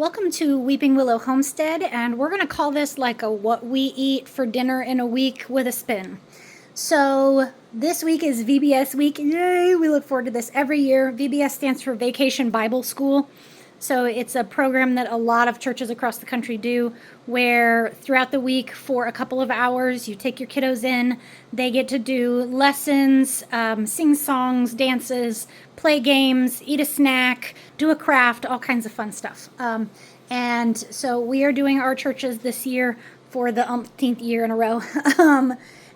Welcome to Weeping Willow Homestead, and we're going to call this like a what we eat for dinner in a week with a spin. So this week is VBS week. Yay! We look forward to this every year. VBS stands for Vacation Bible School. So it's a program that a lot of churches across the country do, where throughout the week for a couple of hours, you take your kiddos in. They get to do lessons, sing songs, dances, play games, eat a snack, do a craft, all kinds of fun stuff. And so we are doing our churches this year for the umpteenth year in a row.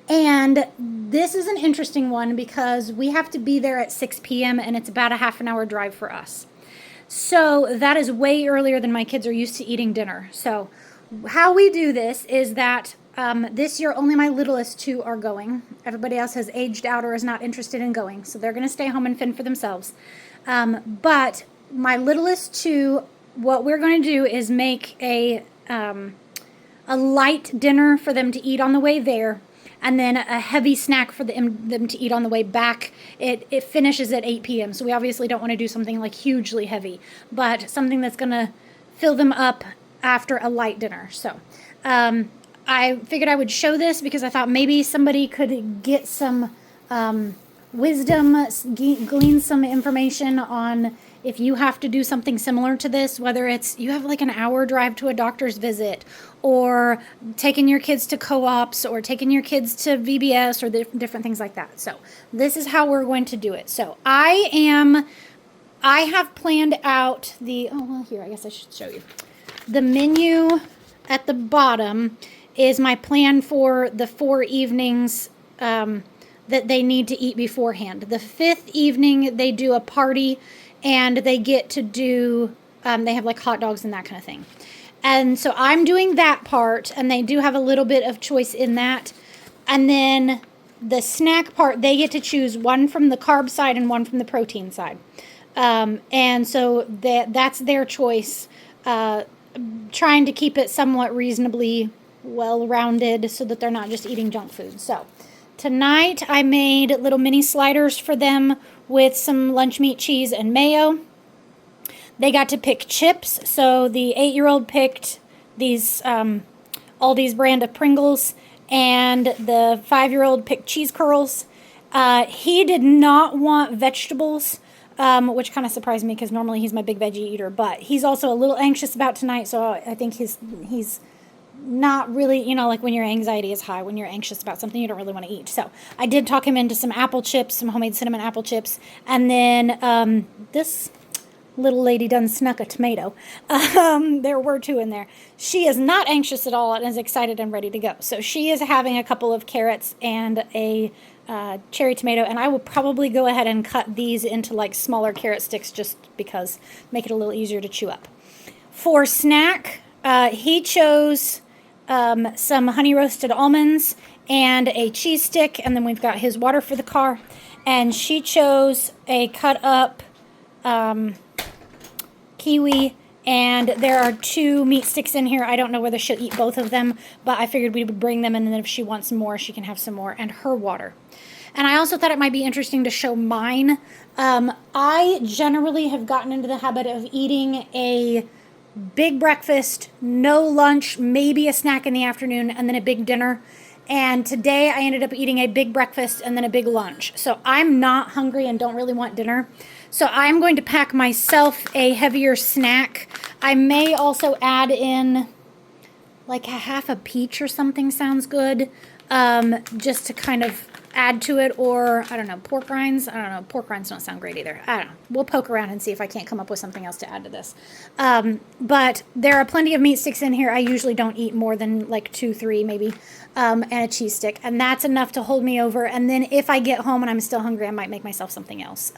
And this is an interesting one because we have to be there at 6 p.m. and it's about a half an hour drive for us. So that is way earlier than my kids are used to eating dinner. So how we do this is that this year only my littlest two are going. Everybody else has aged out or is not interested in going. So they're going to stay home and fend for themselves. But my littlest two, what we're going to do is make a light dinner for them to eat on the way there, and then a heavy snack for them to eat on the way back. It finishes at 8 p.m., so we obviously don't want to do something like hugely heavy, but something that's going to fill them up after a light dinner. So I figured I would show this because I thought maybe somebody could get some wisdom, glean some information on if you have to do something similar to this, whether it's you have like an hour drive to a doctor's visit, or taking your kids to co-ops, or taking your kids to VBS, or different things like that. So this is how we're going to do it. So I have planned out here, I guess I should show you. The menu at the bottom is my plan for the 4 evenings that they need to eat beforehand. The 5th evening, they do a party, and they get to do, they have like hot dogs and that kind of thing. And so I'm doing that part, and they do have a little bit of choice in that. And then the snack part, they get to choose one from the carb side and one from the protein side. And so that's their choice, trying to keep it somewhat reasonably well-rounded so that they're not just eating junk food. So tonight I made little mini sliders for them with some lunch meat, cheese, and mayo. They got to pick chips, so the 8-year-old picked these Aldi's brand of Pringles, and the 5-year-old picked cheese curls. He did not want vegetables, which kind of surprised me because normally he's my big veggie eater, but he's also a little anxious about tonight, so I think he's not really, like when your anxiety is high, when you're anxious about something you don't really want to eat. So I did talk him into some apple chips, some homemade cinnamon apple chips, and then this little lady done snuck a tomato. There were 2 in there. She is not anxious at all and is excited and ready to go. So she is having a couple of carrots and a cherry tomato, and I will probably go ahead and cut these into like smaller carrot sticks just because make it a little easier to chew up. For snack, he chose some honey roasted almonds and a cheese stick, and then we've got his water for the car, and she chose a cut up kiwi, and there are 2 meat sticks in here. I don't know whether she'll eat both of them, but I figured we would bring them, and then if she wants some more, she can have some more, and her water. And I also thought it might be interesting to show mine. I generally have gotten into the habit of eating a big breakfast, no lunch, maybe a snack in the afternoon, and then a big dinner. And today I ended up eating a big breakfast and then a big lunch. So I'm not hungry and don't really want dinner. So I'm going to pack myself a heavier snack. I may also add in like a half a peach or something sounds good, just to kind of add to it, or I don't know, pork rinds. I don't know, pork rinds don't sound great either. I don't know. We'll poke around and see if I can't come up with something else to add to this. But there are plenty of meat sticks in here. I usually don't eat more than like 2, 3 maybe, and a cheese stick, and that's enough to hold me over. And then if I get home and I'm still hungry, I might make myself something else.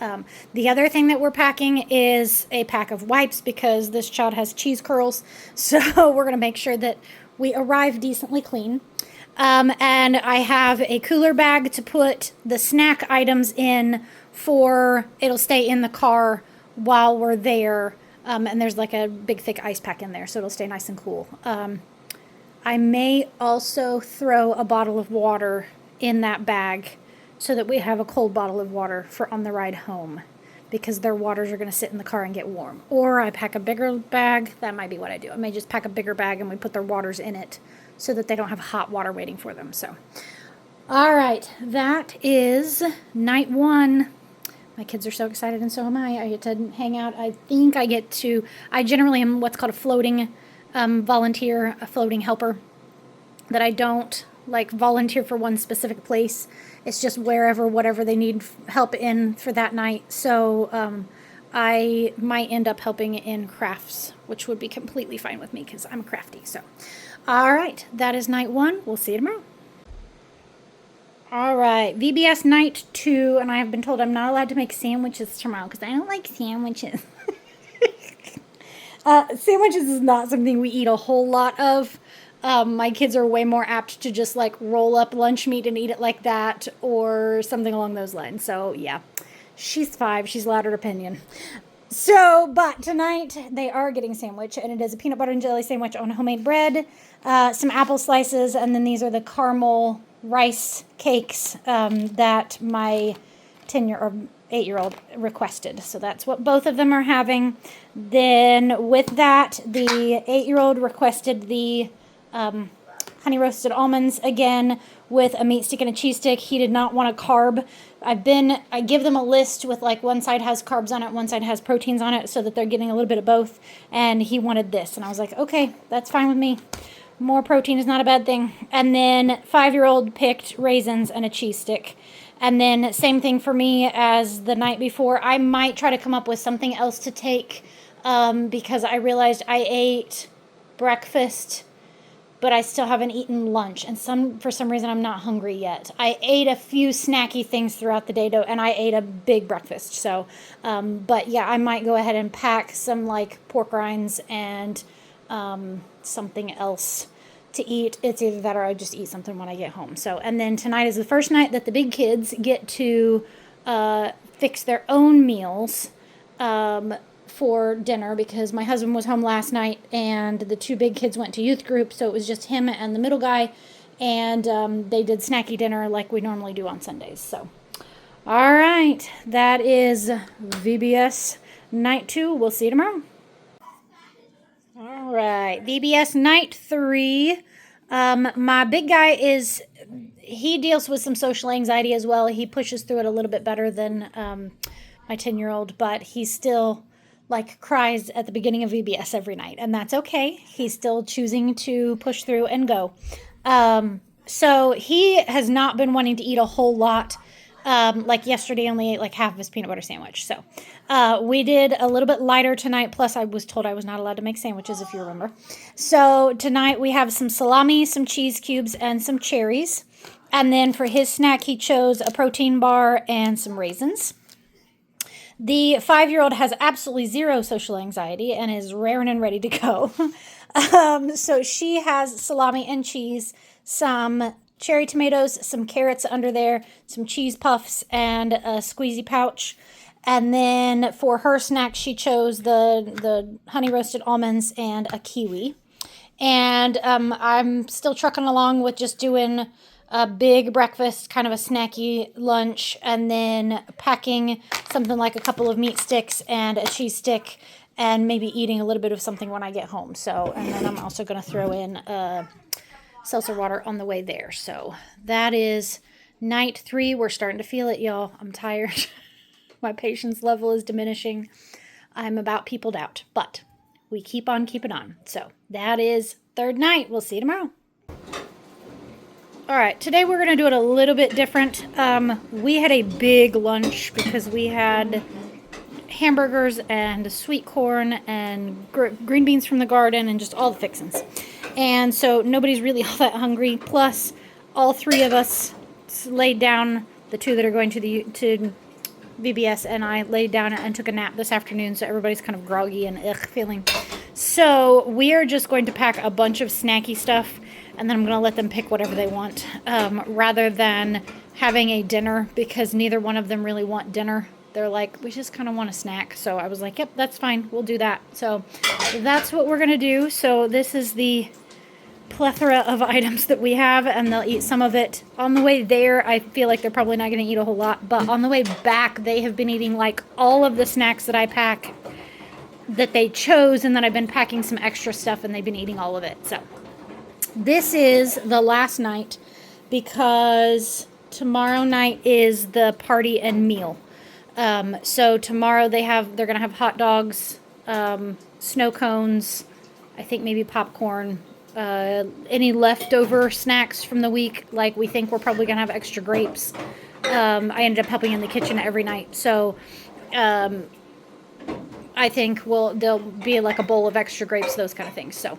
The other thing that we're packing is a pack of wipes because this child has cheese curls, so we're going to make sure that we arrive decently clean. And I have a cooler bag to put the snack items in it'll stay in the car while we're there. And there's like a big thick ice pack in there, so it'll stay nice and cool. I may also throw a bottle of water in that bag so that we have a cold bottle of water for on the ride home. because their waters are going to sit in the car and get warm. Or I pack a bigger bag. That might be what I do. I may just pack a bigger bag and we put their waters in it so that they don't have hot water waiting for them. So, all right, that is night 1. My kids are so excited, and so am I. I get to hang out. I generally am what's called a floating volunteer, a floating helper, that I don't like volunteer for one specific place. It's just whatever they need help in for that night. So I might end up helping in crafts, which would be completely fine with me because I'm crafty. So, all right, that is night 1. We'll see you tomorrow. All right, VBS night 2, and I have been told I'm not allowed to make sandwiches tomorrow because I don't like sandwiches. Sandwiches is not something we eat a whole lot of. My kids are way more apt to just like roll up lunch meat and eat it like that or something along those lines. So yeah, she's 5. She's allowed her opinion. So, but tonight they are getting a sandwich, and it is a peanut butter and jelly sandwich on homemade bread, some apple slices, and then these are the caramel rice cakes that my 8-year-old requested. So that's what both of them are having. Then with that, the 8-year-old requested the honey roasted almonds again with a meat stick and a cheese stick. He did not want a carb. I give them a list with like one side has carbs on it, one side has proteins on it, so that they're getting a little bit of both. And he wanted this, and I was like, okay, that's fine with me. More protein is not a bad thing. And then 5-year-old picked raisins and a cheese stick. And then same thing for me as the night before. I might try to come up with something else to take because I realized I ate breakfast, but I still haven't eaten lunch. And for some reason, I'm not hungry yet. I ate a few snacky things throughout the day, though, and I ate a big breakfast. So, but yeah, I might go ahead and pack some like pork rinds and something else to eat. It's either that or I just eat something when I get home. So, and then tonight is the first night that the big kids get to fix their own meals for dinner, because my husband was home last night and the 2 big kids went to youth group, so it was just him and the middle guy, and they did snacky dinner like we normally do on Sundays. So, all right, that is VBS night 2. We'll see you tomorrow. All right, VBS night 3. My big guy he deals with some social anxiety as well. He pushes through it a little bit better than my 10-year-old, but he still like cries at the beginning of VBS every night, and that's okay. He's still choosing to push through and go. So he has not been wanting to eat a whole lot. Like yesterday, only ate like half of his peanut butter sandwich. So we did a little bit lighter tonight. Plus, I was told I was not allowed to make sandwiches, if you remember. So tonight we have some salami, some cheese cubes, and some cherries. And then for his snack, he chose a protein bar and some raisins. The 5-year-old has absolutely zero social anxiety and is raring and ready to go. So she has salami and cheese, some cherry tomatoes, some carrots under there, some cheese puffs, and a squeezy pouch. And then for her snack, she chose the honey roasted almonds and a kiwi. And I'm still trucking along with just doing a big breakfast, kind of a snacky lunch, and then packing something like a couple of meat sticks and a cheese stick, and maybe eating a little bit of something when I get home. So, and then I'm also going to throw in seltzer water on the way there. So that is night 3. We're starting to feel it, y'all. I'm tired. My patience level is diminishing. I'm about peopled out, but we keep on keeping on. So that is 3rd night. We'll see you tomorrow. All right, today we're going to do it a little bit different. We had a big lunch because we had hamburgers and sweet corn and green beans from the garden and just all the fixins. And so nobody's really all that hungry. Plus, all 3 of us laid down, the 2 that are going to VBS, and I laid down and took a nap this afternoon, so everybody's kind of groggy and feeling. So we are just going to pack a bunch of snacky stuff, and then I'm going to let them pick whatever they want, rather than having a dinner, because neither one of them really want dinner. They're like, we just kind of want a snack. So I was like, yep, that's fine. We'll do that. So that's what we're going to do. So this is the plethora of items that we have, and they'll eat some of it. On the way there, I feel like they're probably not going to eat a whole lot, but on the way back, they have been eating like all of the snacks that I pack that they chose, and then I've been packing some extra stuff, and they've been eating all of it. So this is the last night, because tomorrow night is the party and meal. So tomorrow they're going to have hot dogs, snow cones, I think maybe popcorn, any leftover snacks from the week. Like, we think we're probably going to have extra grapes. I ended up helping in the kitchen every night. So, I think there'll be like a bowl of extra grapes, those kind of things. So,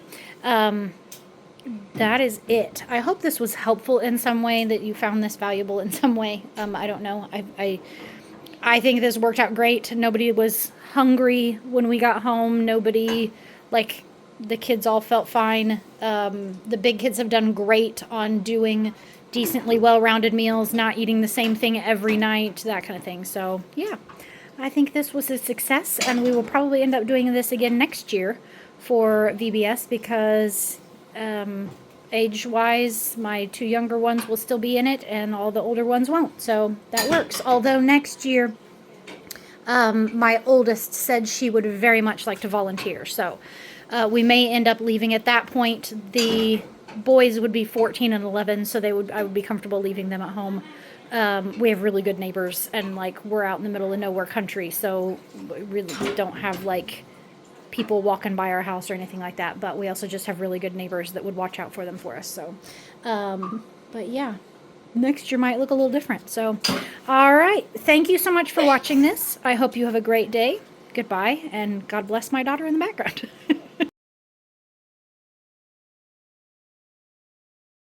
that is it. I hope this was helpful in some way, that you found this valuable in some way. I don't know. I think this worked out great. Nobody was hungry when we got home. Nobody, like, the kids all felt fine. The big kids have done great on doing decently well-rounded meals, not eating the same thing every night, that kind of thing. So, yeah, I think this was a success, and we will probably end up doing this again next year for VBS, because age-wise, my 2 younger ones will still be in it, and all the older ones won't. So that works. Although next year, my oldest said she would very much like to volunteer. So we may end up leaving at that point. The boys would be 14 and 11, so I would be comfortable leaving them at home. We have really good neighbors, and like, we're out in the middle of nowhere country, so we really don't have like people walking by our house or anything like that. But we also just have really good neighbors that would watch out for them for us. So, but yeah, next year might look a little different. So, all right. Thank you so much for watching this. I hope you have a great day. Goodbye, and God bless my daughter in the background.